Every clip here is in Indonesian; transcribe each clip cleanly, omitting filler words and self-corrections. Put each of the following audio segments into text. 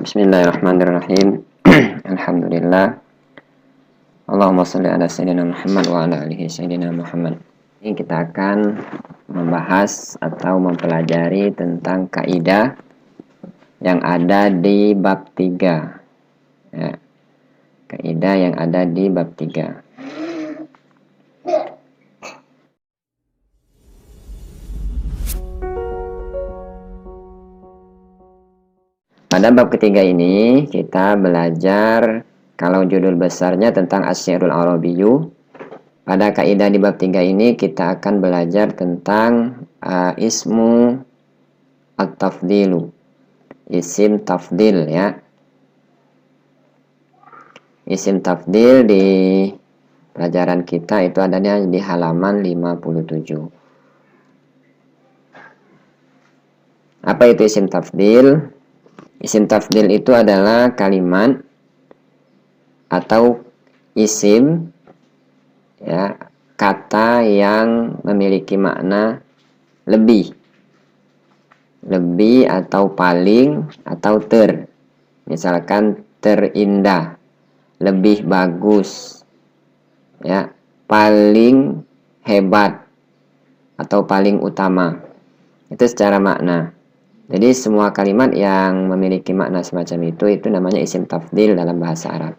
Bismillahirrahmanirrahim. Alhamdulillah. Allahumma sholli ala sayyidina Muhammad wa ala alihi sayyidina Muhammad. Ini kita akan membahas atau mempelajari tentang kaidah yang ada di bab 3. Ya. Kaidah yang ada di bab 3. Pada bab ketiga ini kita belajar, kalau judul besarnya tentang Asy-Syi'rul Arabiyyu. Pada kaidah di bab 3 ini kita akan belajar tentang ismu at-tafdilu. Isim tafdil ya. Isim tafdil di pelajaran kita itu adanya di halaman 57. Apa itu isim tafdil? Isim tafdil itu adalah kalimat atau isim ya, kata yang memiliki makna lebih atau paling atau ter. Misalkan terindah, lebih bagus ya, paling hebat atau paling utama. Itu secara makna. Jadi semua kalimat yang memiliki makna semacam itu namanya isim tafdil dalam bahasa Arab.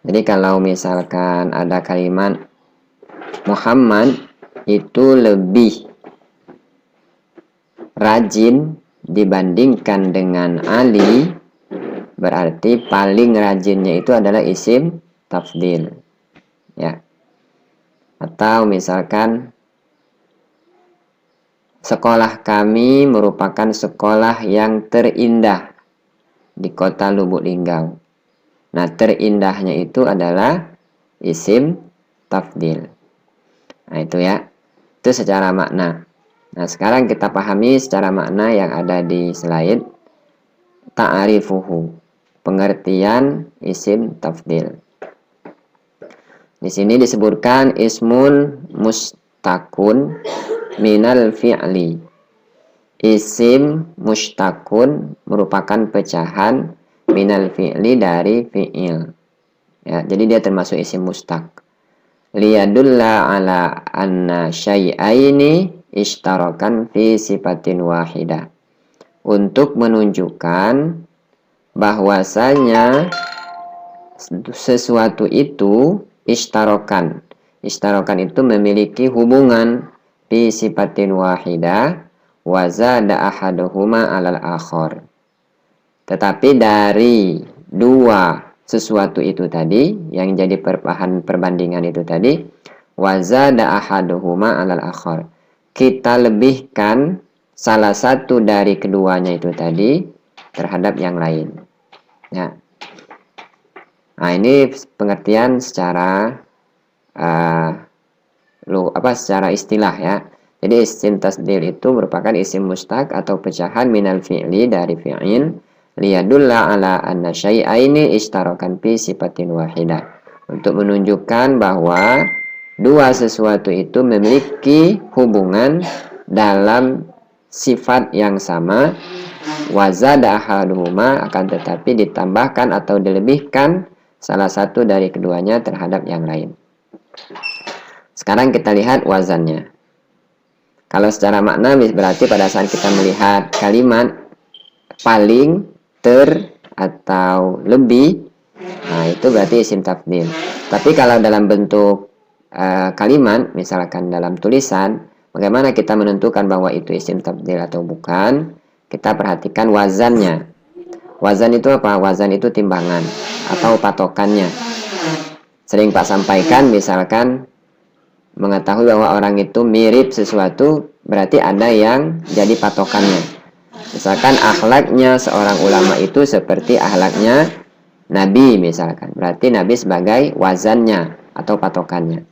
Jadi kalau misalkan ada kalimat Muhammad itu lebih rajin dibandingkan dengan Ali, berarti paling rajinnya itu adalah isim tafdil. Ya. Atau misalkan sekolah kami merupakan sekolah yang terindah di kota Lubuk Linggau. Nah, terindahnya itu adalah isim tafdil. Nah, itu ya. Itu secara makna. Nah, sekarang kita pahami secara makna yang ada di slide. Ta'arifuhu. Pengertian isim tafdil. Di sini disebutkan ismun mustakun minal fi'li. Isim mustakun merupakan pecahan minal fi'li dari fi'il. Ya, jadi dia termasuk isim mustaq. Liyadulla ala anna syai'aini ishtarakan fi sifatin wahidah. Untuk menunjukkan bahwasanya sesuatu itu ishtarakan. Ishtarakan itu memiliki hubungan fi sifatin wahidah wa zada ahaduhuma alal akhar. Tetapi dari dua sesuatu itu tadi yang jadi bahan perbandingan itu tadi, wa zada ahaduhuma alal akhar. Kita lebihkan salah satu dari keduanya itu tadi terhadap yang lain. Ya. Nah, ini pengertian secara secara istilah ya. Jadi isim tasdil itu merupakan isim mustaq atau pecahan minal fi'li dari fi'il liyadulla ala anna syai'aini ishtarakan fi sifatin wahidah. Untuk menunjukkan bahwa dua sesuatu itu memiliki hubungan dalam sifat yang sama, wa zada ahaduhuma, akan tetapi ditambahkan atau dilebihkan salah satu dari keduanya terhadap yang lain. Sekarang kita lihat wazannya. Kalau secara makna berarti pada saat kita melihat kalimat paling, ter, atau lebih, nah itu berarti isim tafdil. Tapi kalau dalam bentuk kalimat, misalkan dalam tulisan, bagaimana kita menentukan bahwa itu isim tafdil atau bukan? Kita perhatikan wazannya. Wazan itu apa? Wazan itu timbangan atau patokannya. Sering Pak sampaikan, misalkan mengetahui bahwa orang itu mirip sesuatu, berarti ada yang jadi patokannya. Misalkan akhlaknya seorang ulama itu seperti akhlaknya Nabi misalkan, berarti Nabi sebagai wazannya atau patokannya.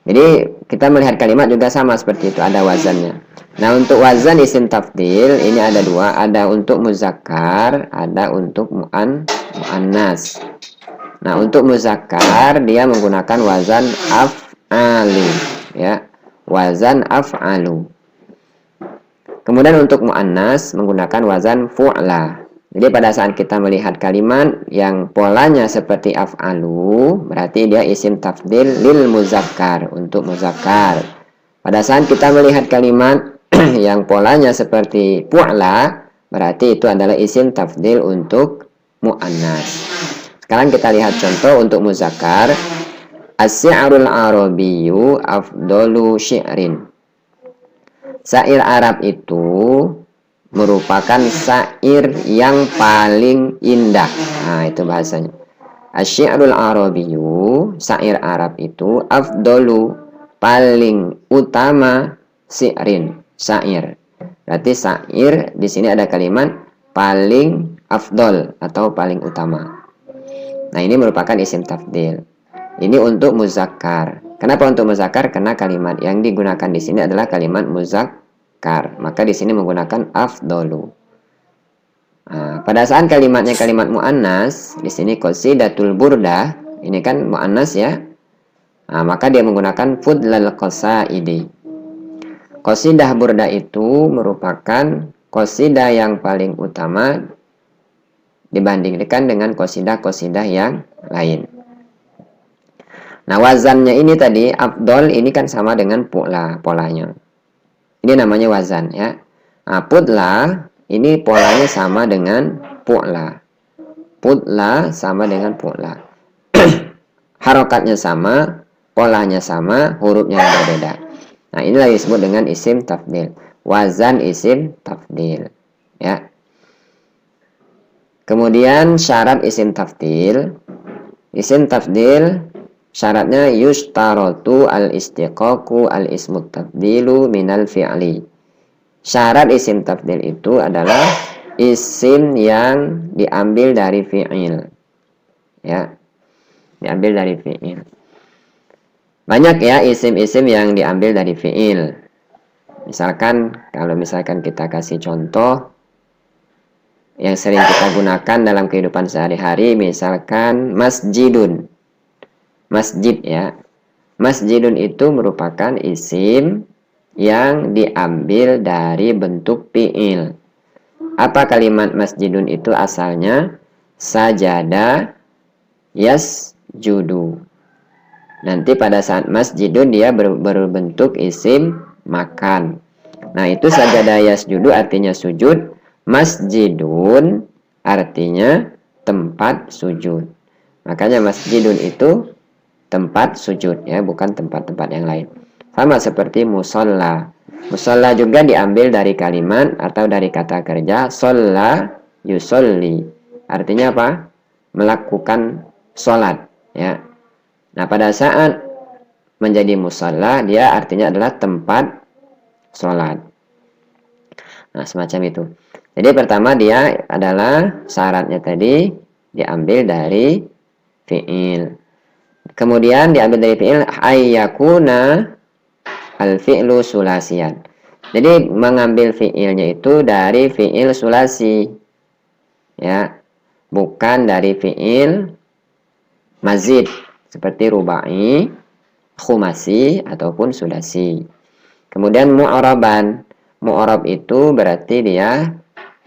Jadi kita melihat kalimat juga sama seperti itu, ada wazannya. Nah, untuk wazan isim tafdil ini ada dua, ada untuk muzakkar, ada untuk muannas. Nah, untuk muzakkar dia menggunakan wazan af'alu ya, wazan af'alu. Kemudian untuk mu'annas menggunakan wazan fu'la. Jadi pada saat kita melihat kalimat yang polanya seperti af'alu, berarti dia isim tafdil lil muzakkar, untuk muzakkar. Pada saat kita melihat kalimat yang polanya seperti fu'la, berarti itu adalah isim tafdil untuk mu'annas. Sekarang kita lihat contoh untuk muzakkar. As-syi'rul arabiyyu afdalu syi'rin. Syair Arab itu merupakan syair yang paling indah. Nah, itu bahasanya. Asy-syi'rul arabiyyu, syair Arab itu afdalu, paling utama, syi'rin, syair. Berarti syair di sini ada kalimat paling afdol atau paling utama. Nah, ini merupakan isim tafdil. Ini untuk muzakkar. Kenapa untuk muzakkar? Karena kalimat yang digunakan di sini adalah kalimat muzakkar. Maka di sini menggunakan afdolu. Nah, pada saat kalimatnya kalimat muannas, di sini qasidatul burdah, ini kan muannas ya. Nah, maka dia menggunakan fudlal qasaidi. Qasidah burdah itu merupakan qasidah yang paling utama dibandingkan dengan qasidah-qasidah yang lain. Nah, wazannya ini tadi, afdol ini kan sama dengan pu'la, polanya. Ini namanya wazan ya. Nah, putla, ini polanya sama dengan pu'la. Putla sama dengan pu'la. Harokatnya sama, polanya sama, hurufnya berbeda. Nah, inilah disebut dengan isim tafdil. Wazan isim tafdil. Ya. Kemudian syarat isim tafdil. Isim tafdil syaratnya yushtaratu al-istiqaqu al-ismut tafdilu minal fi'li. Syarat isim tafdil itu adalah isim yang diambil dari fi'il. Ya. Diambil dari fi'il. Banyak ya isim-isim yang diambil dari fi'il. Misalkan, kalau misalkan kita kasih contoh yang sering kita gunakan dalam kehidupan sehari-hari, misalkan masjidun. Masjid ya. Masjidun itu merupakan isim yang diambil dari bentuk fi'il. Apa kalimat masjidun itu asalnya? Sajada yasjudu. Nanti pada saat masjidun dia berbentuk isim makan. Nah, itu sajada yasjudu artinya sujud. Masjidun artinya tempat sujud. Makanya masjidun itu tempat sujud ya, bukan tempat-tempat yang lain. Sama seperti musolla. Musolla juga diambil dari kalimat atau dari kata kerja sholla yusolli. Artinya apa? Melakukan sholat ya. Nah, pada saat menjadi musolla, dia artinya adalah tempat sholat. Nah, semacam itu. Jadi pertama dia adalah syaratnya tadi diambil dari fi'il. Kemudian diambil dari fi'il ayyakuna al-fi'lu sulasian. Jadi mengambil fi'ilnya itu dari fi'il sulasi. Ya. Bukan dari fi'il mazid seperti rubai, khumasi ataupun sudasi. Kemudian mu'araban. Mu'arab itu berarti dia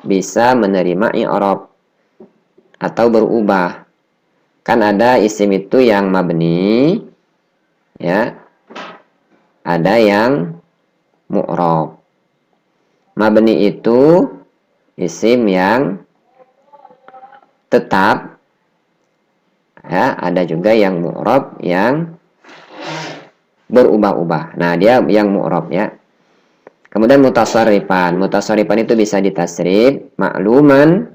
bisa menerima i'rab atau berubah. Kan ada isim itu yang mabni, ya, ada yang mu'rab. Mabni itu isim yang tetap, ya, ada juga yang mu'rab yang berubah-ubah. Nah, dia yang mu'rab ya. Kemudian mutasarrifan. Mutasarrifan itu bisa ditasrif, makluman.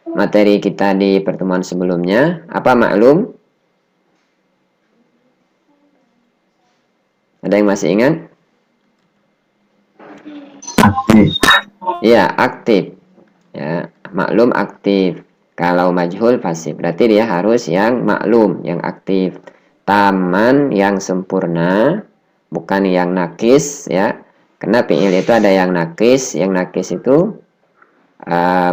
Materi kita di pertemuan sebelumnya, apa maklum? Ada yang masih ingat? Aktif. Iya, aktif. Ya, maklum aktif. Kalau majhul pasif, berarti dia harus yang maklum, yang aktif. Taman yang sempurna, bukan yang nakis ya. Karena fi'il itu ada yang nakis itu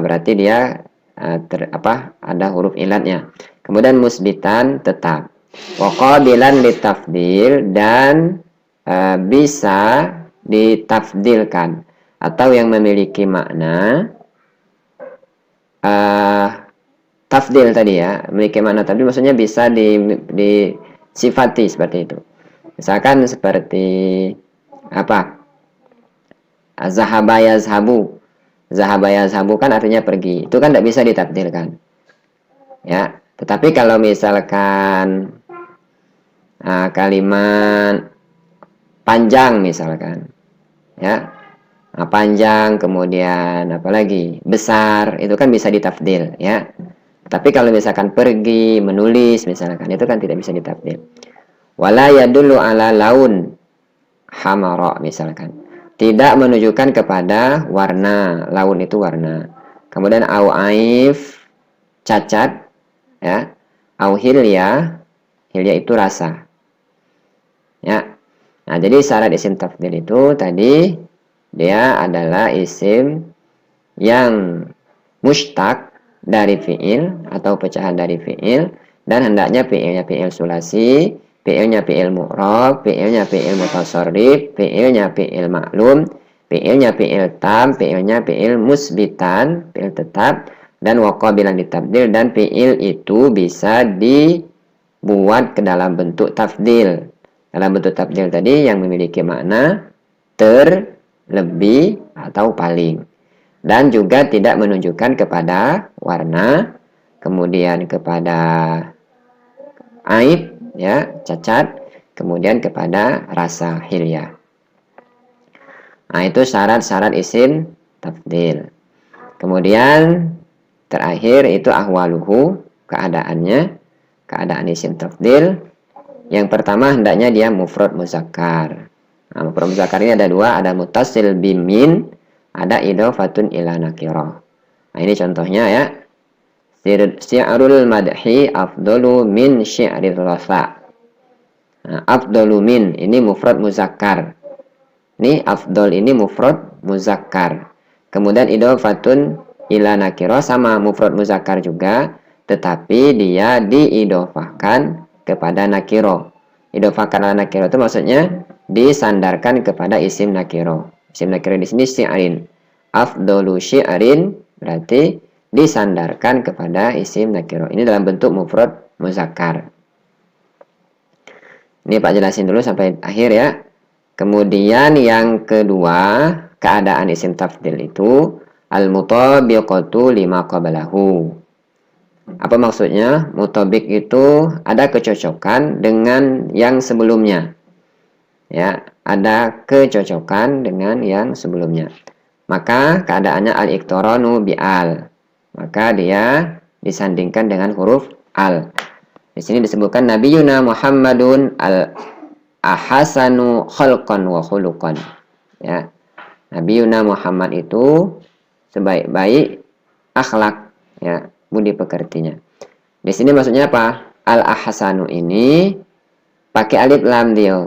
berarti dia ada huruf ilatnya. Kemudian musbitan tetap. Wa qabilan litafdil dan bisa ditafdilkan atau yang memiliki makna tafdil tadi ya, memiliki makna tafdil maksudnya bisa disifati seperti itu. Misalkan seperti apa? Zahaba yazhabu. Zahaba yazhabu kan artinya pergi. Itu kan tidak bisa ditafdilkan. Ya, tetapi kalau misalkan kalimat panjang misalkan, ya, panjang kemudian apalagi besar itu kan bisa ditafdil, ya. Tapi kalau misalkan pergi, menulis misalkan itu kan tidak bisa ditafdil. Wala yadullu ala laun hamara misalkan. Tidak menunjukkan kepada warna, laun itu warna. Kemudian au aif cacat, ya. Au hilya, hilya itu rasa. Ya. Nah, jadi syarat isim tafdil itu tadi dia adalah isim yang mustaq dari fi'il atau pecahan dari fi'il dan hendaknya fi'ilnya fi'il sulasi, fi'ilnya fi'il mu'rab, fi'ilnya fi'il mutasharrif, fi'ilnya fi'il ma'lum, fi'ilnya fi'il tam, fi'ilnya fi'il musbitan, fi'il tetap dan waqabilan ditabdil dan fi'il itu bisa dibuat ke dalam bentuk tafdil. Dalam bentuk tafdil tadi yang memiliki makna ter, lebih, atau paling. Dan juga tidak menunjukkan kepada warna, kemudian kepada aib, ya, cacat, kemudian kepada rasa hilya. Nah, itu syarat-syarat isim tafdil. Kemudian terakhir itu ahwaluhu, keadaannya, keadaan isim tafdil. Yang pertama hendaknya dia mufrad muzakkar. Nah, mufrad muzakkar ini ada dua, ada muttasil bimin, ada idhofatun ila nakirah. Nah, ini contohnya ya. Syi'rul madhi afdalu min syi'ril rasa. Nah, afdalu min ini mufrad muzakkar. Ini afdal ini mufrad muzakkar. Kemudian idhofatun ila nakirah sama mufrad muzakkar juga, tetapi dia diidhofahkan kepada nakiro. Idhofah karena nakiro itu maksudnya disandarkan kepada isim nakiro. Isim nakiro di sini syi'rin. Afdalu syi'rin berarti disandarkan kepada isim nakiro. Ini dalam bentuk mufrad muzakkar. Ini Pak jelasin dulu sampai akhir ya. Kemudian yang kedua, keadaan isim tafdil itu al-mutabiqatu lima qablahu. Apa maksudnya? Mutabik itu ada kecocokan dengan yang sebelumnya. Ya, ada kecocokan dengan yang sebelumnya. Maka keadaannya al-iqtaranu bi'al. Maka dia disandingkan dengan huruf al. Di sini disebutkan Nabiyuna Muhammadun al-ahasanu khalqan wa khuluqan. Ya. Nabiyuna Muhammad itu sebaik-baik akhlak, ya, budi pekertinya. Di sini maksudnya apa? Al-ahsanu ini pakai alif lam dia.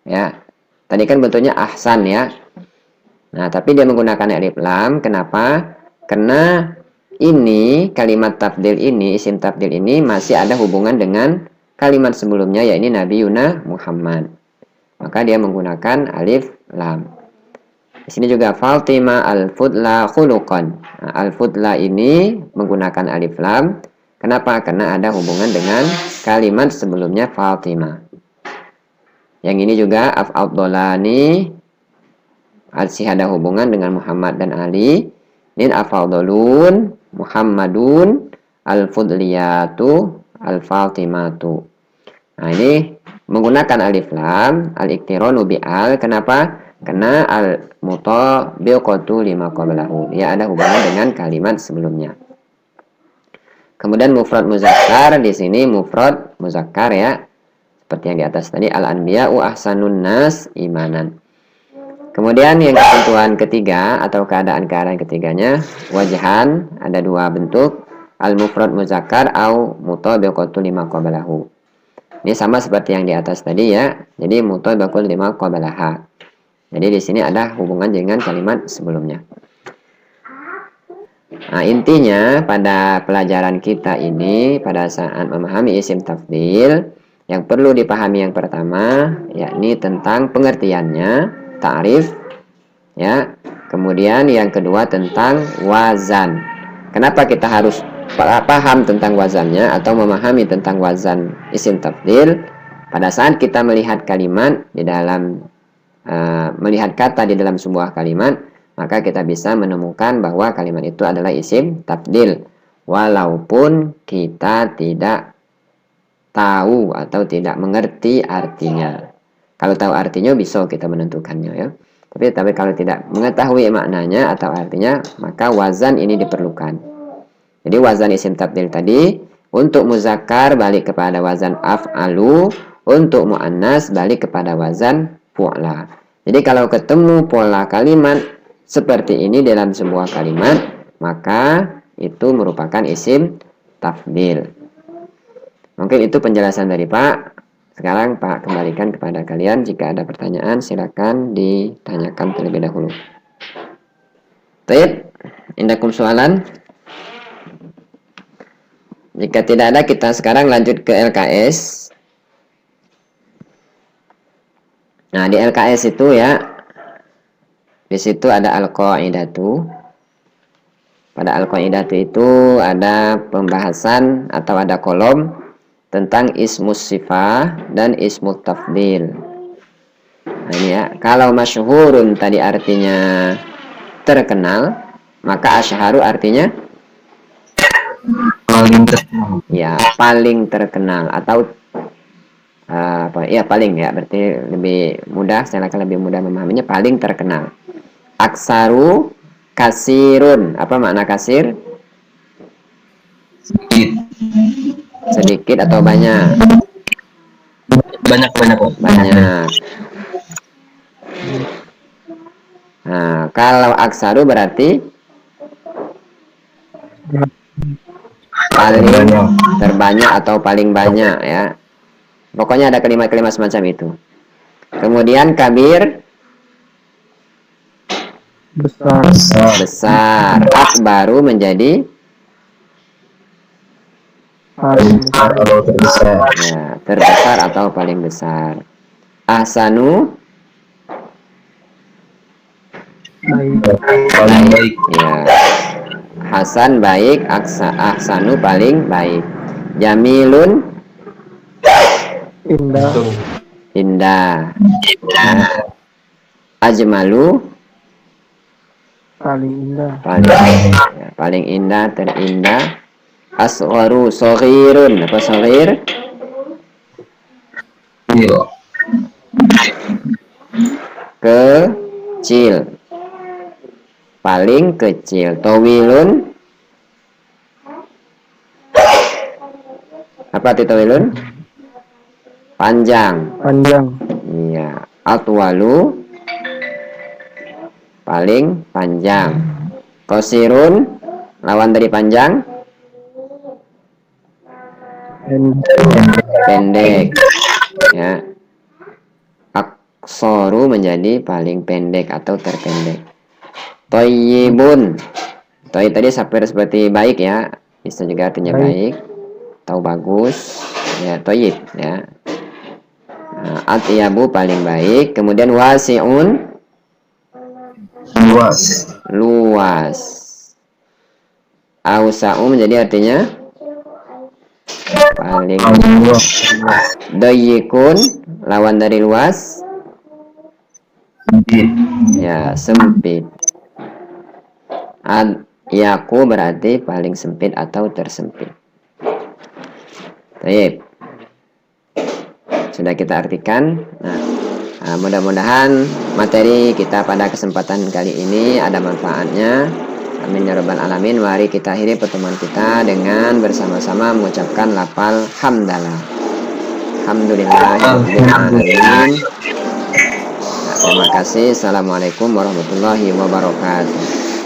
Ya. Tadi kan bentuknya ahsan ya. Nah, tapi dia menggunakan alif lam. Kenapa? Karena ini kalimat tafdil ini, isim tafdil ini masih ada hubungan dengan kalimat sebelumnya yaitu Nabiyuna Muhammad. Maka dia menggunakan alif lam. Di sini juga Fatimah al-fudla khuluqan. Nah, al-fudla ini menggunakan alif lam. Kenapa? Karena ada hubungan dengan kalimat sebelumnya Fatimah. Yang ini juga af'adolani masih ada hubungan dengan Muhammad dan Ali. Ini af'adolun Muhammadun al-fudliyatu al-fatimatu. Nah, ini menggunakan alif lam al-iktiranu bi'al. Kenapa? Karena al-mutabiqatu lima qablahu. Ya, ada hubungan dengan kalimat sebelumnya. Kemudian mufrad muzakkar di sini mufrad muzakkar ya. Seperti yang di atas tadi al-anbiya'u ahsanun nas imanan. Kemudian yang ketentuan ketiga atau keadaan-keadaan ketiganya wajhan ada dua bentuk al-mufrad muzakkar au mutabiqatu lima qablahu. Ini sama seperti yang di atas tadi ya. Jadi mutabiqatu lima qablaha. Jadi di sini ada hubungan dengan kalimat sebelumnya. Nah, intinya pada pelajaran kita ini pada saat memahami isim tafdil yang perlu dipahami yang pertama yakni tentang pengertiannya, ta'rif ya. Kemudian yang kedua tentang wazan. Kenapa kita harus paham tentang wazannya atau memahami tentang wazan isim tafdil? Pada saat kita melihat kalimat di dalam melihat kata di dalam sebuah kalimat, maka kita bisa menemukan bahwa kalimat itu adalah isim tafdil, walaupun kita tidak tahu atau tidak mengerti artinya. Kalau tahu artinya bisa kita menentukannya ya. Tapi kalau tidak mengetahui maknanya atau artinya, maka wazan ini diperlukan. Jadi wazan isim tafdil tadi untuk muzakkar balik kepada wazan af'alu, untuk muannas balik kepada wazan fu'la. Jadi kalau ketemu pola kalimat seperti ini dalam sebuah kalimat, maka itu merupakan isim tafdil. Mungkin itu penjelasan dari Pak. Sekarang Pak kembalikan kepada kalian. Jika ada pertanyaan silakan ditanyakan terlebih dahulu. Baik, indakum soalan? Jika tidak ada, kita sekarang lanjut ke LKS. Nah, di LKS itu ya, di situ ada al-qaidatu. Pada al-qaidatu itu ada pembahasan atau ada kolom tentang ismus sifah dan ismut tafdil. Nah, ini ya, kalau masyhurun tadi artinya terkenal, maka asyharu artinya paling terkenal. Ya, paling terkenal atau paling ya, berarti lebih mudah, saya akan lebih mudah memahaminya. Paling terkenal. Aksaru kasirun. Apa makna kasir? Sedikit atau banyak? Banyak. Banyak. Nah, kalau aksaru berarti paling terbanyak atau paling banyak ya. Pokoknya ada kalimat-kalimat semacam itu. Kemudian kabir besar. Akbaru menjadi ya, terbesar atau paling besar. Ahsanu paling baik. Ya. Hasan baik, ahsanu paling baik. Jamilun indah. Ajmalu paling indah, terindah. Asgharu shaghirun. Apa shaghir? Kecil. Paling kecil. Tawilun. Apa itu tawilun? Panjang. Iya. Atwalu paling panjang. Qasirun lawan dari panjang pendek. Ya. Aksoru menjadi paling pendek atau terpendek. Thayyibun. Thayyib tadi seperti baik ya. Bisa juga artinya baik atau bagus. Ya, thayyib ya. Nah, atyabu paling baik. Kemudian wasi'un luas. Ausa'u menjadi artinya paling luas. Dayyikun lawan dari luas ya, sempit. Yaku berarti paling sempit atau tersempit. Baik. Sudah kita artikan. Nah, mudah-mudahan materi kita pada kesempatan kali ini ada manfaatnya. Amin ya rabbal alamin. Mari kita akhiri pertemuan kita dengan bersama-sama mengucapkan lafal hamdalah. Alhamdulillahirabbil alamin. Terima kasih. Assalamualaikum warahmatullahi wabarakatuh.